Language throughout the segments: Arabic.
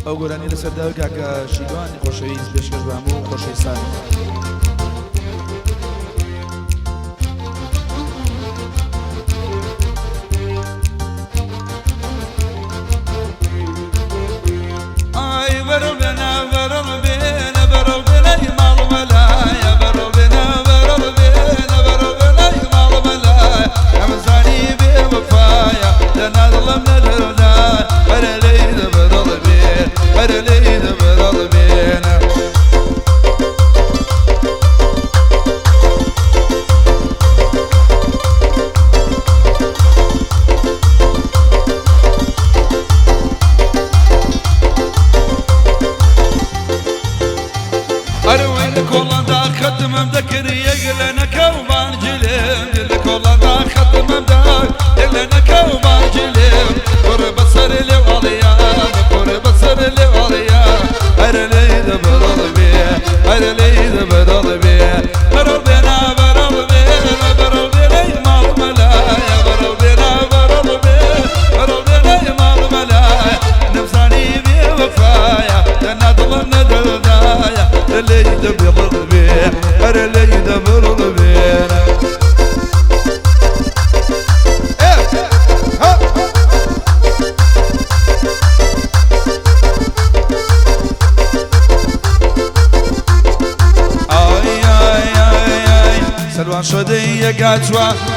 ئەو گۆرانی لەسەر داوای کاکە شیلوانی خۆشەویست پێشکەش بە هەموو خۆشەویستان.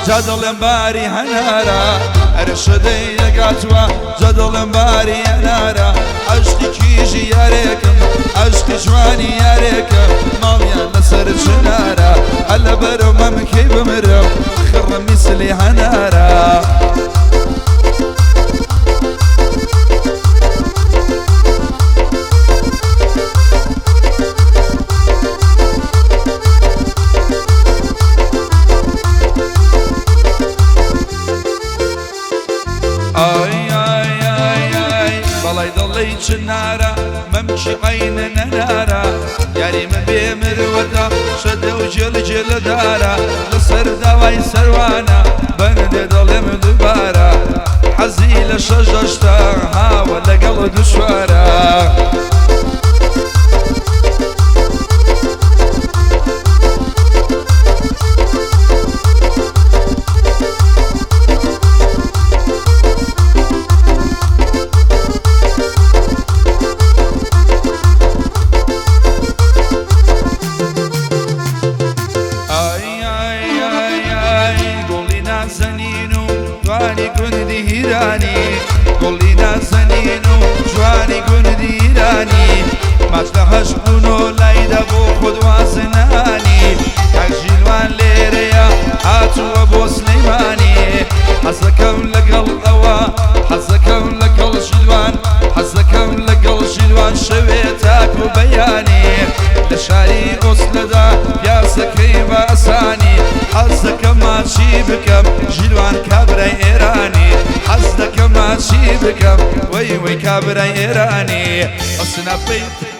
جدل باري هنارا ارشدي قاتوا جدل باري هنارا عشقي كيجي ياريكم عشقي جواني ياريكم ماليا نصر شنارا هلا برو ممكي بمرو خر مثلي هنارا نارا ممشي عيننا نارا ياري من بيمر ودا شد وجل جل دارا لسر دواي سروانا بند ظلم دبارا حزيل شجشتا حاول قلب دشوارا قولي نازنينو جواني قندي راني مجلحش قنو لايدا بو خود وازناني كاك جيلوان ليريا هاتو ابو سليماني حزكم لقل قوا حزكم لقل جيلوان حزكم لقل جيلوان شويتاك وبياني لشاري أسلدا يا سكي باساني حزكم ما تشيبكم جيلوان كابري إيراني حزك ما تشيبكم وي كابري إيراني أصنا بيت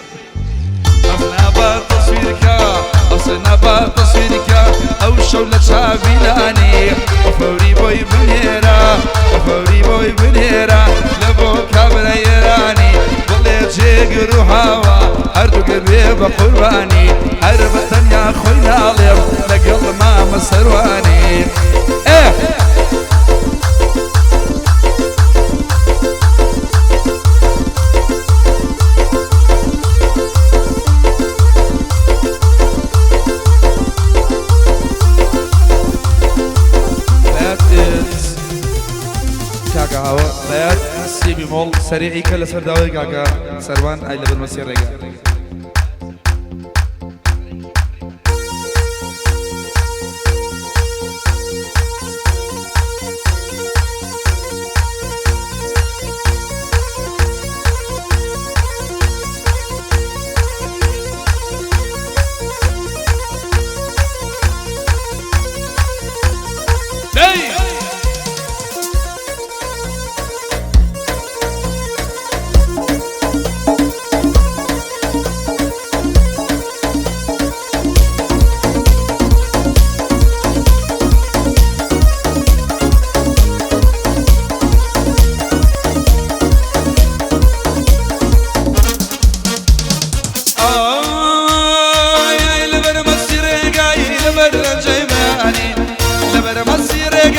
أصنا بتصويرك أو شولة شابيلاني وفوري بوي بنيرا وفوري بوي بنيرا لبو كابري إيراني والله جيق روحاوا هردو قريب قرباني هربتن يا خوي ناليم لقل ما مسرواني مول سريعي كلا سر داوي كاكا سروان اي لبن مسير رجع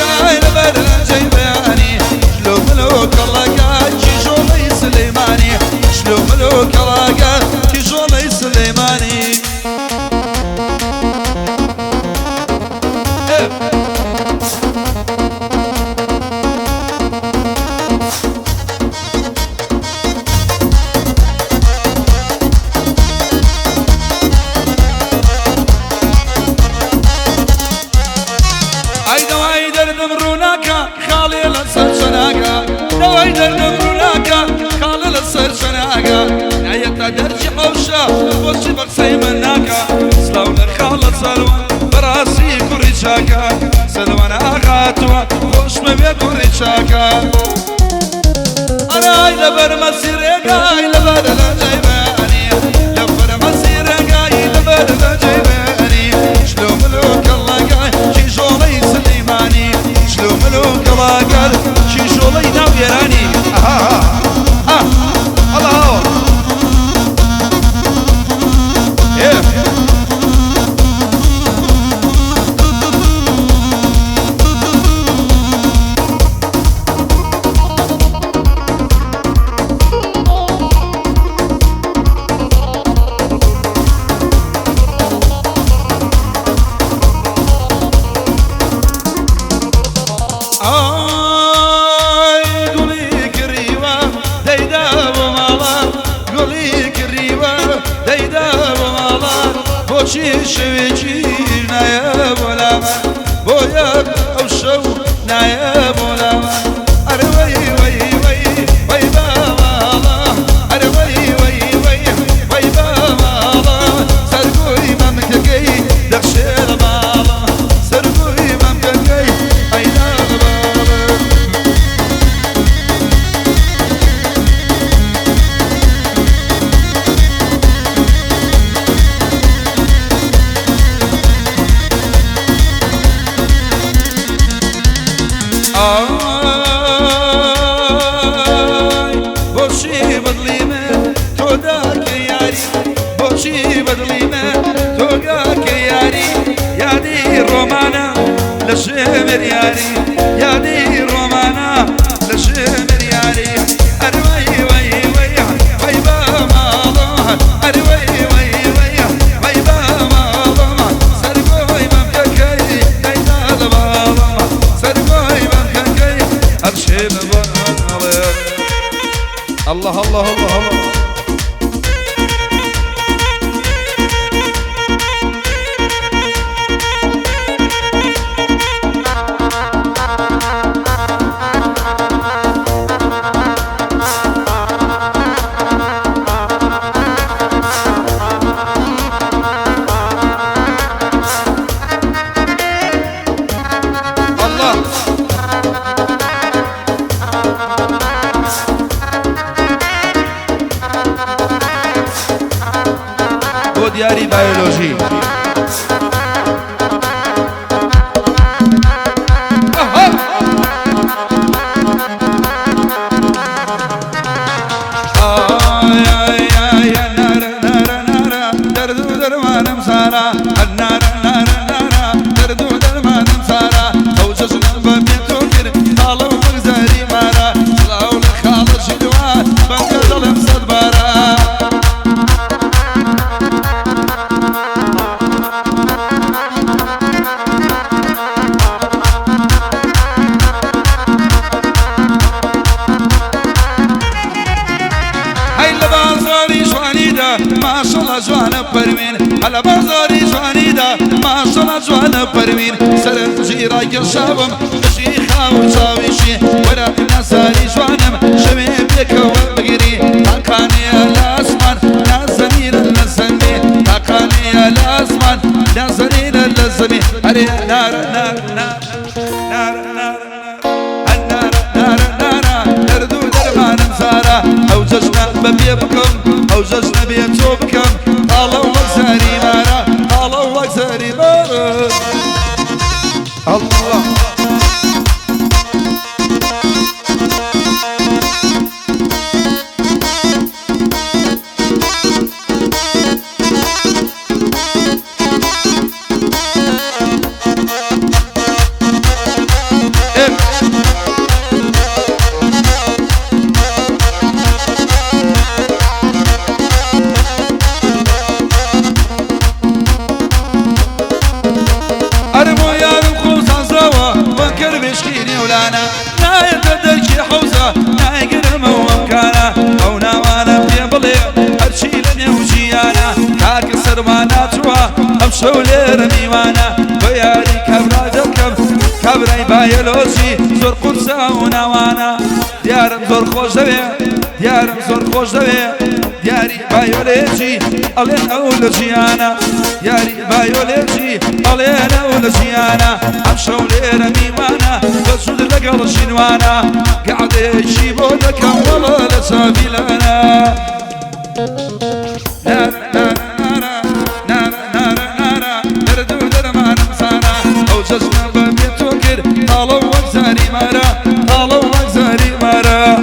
قاي لبر جيباني شلو ملوك الله قاي شيشولي سليماني شلو ملوك الله قاي شيشولي سليماني درجي حوشة وشي بقسي مناكا سلون خالد سلوان براسي كوريشاكا سلوان اغاتوا خوش مبيا كوريشاكا انا هاي لبر مسيري قاي لبر لجيباني لبر مسيري قاي لبر لجيباني شلو ملوك الله قاي شيشولي سليماني شلو ملوك الله قاي شيشولي ناويراني الله شويجي نايا بولا بويا او شو نايا بولا اروي وي وي وي بابا اروي وي وي وي بابا سرقوي ممككي دخشير بابا سرقوي ممككي اينا بابا بوشي بدليمه توداك ياري بوشي بدليمه توداك ياري يادي رومانا لشمر ياري يادي رومانا لشمر ياري اروي وي وي وي بابا اروي وي وي وي بابا سرقوي ممككي دايدا بابا سرقوي ممككي ابشر الله الله الله الله دياري بيولوجي ما شاء الله جوانا بروين على بازاري جواني دا ما شاء الله جوانا بروين سرن جيرا يشابم شيخا وشاويشي ورا نساري جوانم شمي بيك وبقري هاكاني الاسمان نازنين اللزمي هاكاني الاسمان نازنين اللزمي هري نار نار نار نار نار النار نار نار دردو درمان نزارا او جشنا ببيبكم او جشنا بيتوبكم الله وزاري مارا الله وزاري مارا الله مولانا لا يقدرك حوزة لا يقرم ومكانا أو نوانا في بلي هرشي لني وجيانا كاك سرمانا توا أمشو ليرمي وانا بياري كبرا دكم كبراي بايلوجي زور قرصة ونوانا ديارم زور خوش دوية ديارم زور خوش دوية دياري بايولوجي ألين أولوجيانا دياري بايولوجي ألين أولوجيانا أمشو ليرمي وانا بسود لقل شنوانا قاعد يجيبو لك والله لسافي لنا جسنا ببيت وكر طالوا وزاري مرا طالوا وزاري مرا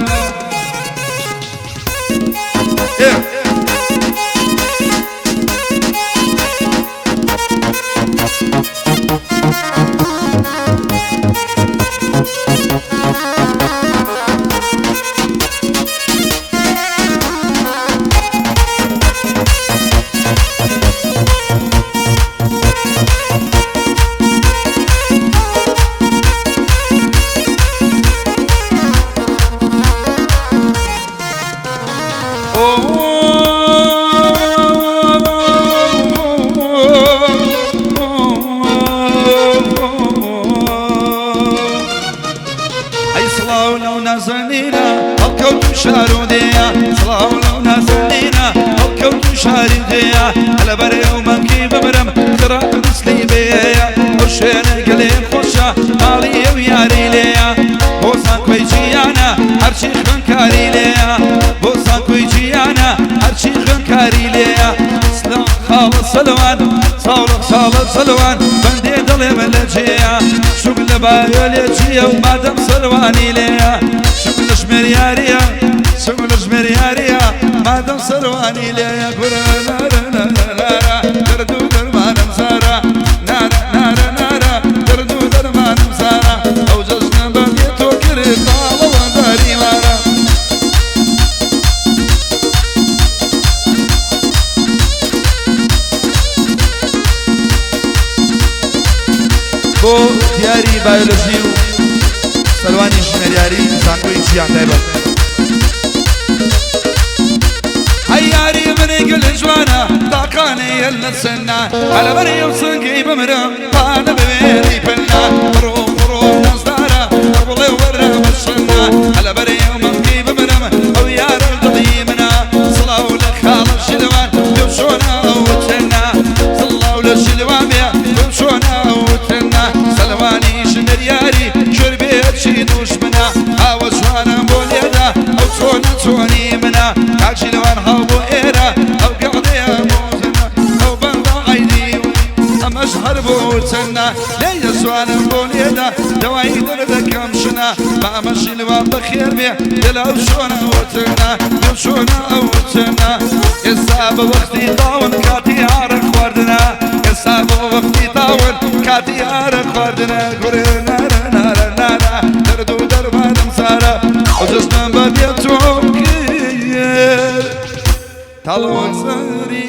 شاروديا صلاة لو نازلينا الكون شارديا على بري ومنكي بمرم ترى مسلي بيا وشينا قليل خوشا مالي وياري ليا بوسان كويجيانا هرشي خنكاري ليا بوسان كويجيانا هرشي خنكاري ليا سلام خالص سلوان صالح صالح سلوان بندي دلي ملجيا شغل بايوليجيا ومادم سلواني ليا شغل شمرياريا شغل شمرياريا مادم سلواني ليا كورانا دردو درمان مسارا نارا نارا نارا دردو درمان مسارا او جسنا ببيت وكر طالوا وزاري مارا بو دياري بايولوجي سلواني شمرياري زانكوي جيان دايبا هياري من قل جوانا طاقاني يلسنا على مريم صنقي بمرم طانا ببيري بلنا روم روم نصدارا أبولي ورا وشنا على مريم صنقي بمرم أو يار القديمنا صلاو لك خالص شلوان يمشونا وتنا صلاو للشلوان يمشونا وتنا سلواني شمرياري شربيت شي دوشمنا هاو جوانا بوليدا أو تونا توني منا كاك شلوان هاو إيرا أو قاضي موزنا أو بنضا عيني أمشهر بوتنا ليا سوانا بوليدا دواي درد كمشنا ما مشي لوان بخير بيه يلا وشونا وتنا يمشونا وتنا يساب وقتي طاون كاتي عارق وردنا يساب وقتي طاون كاتي عارق وردنا قرنا نارا نارا دردو دربان مسارا وجسنا ببيتو كير طالوا وزاري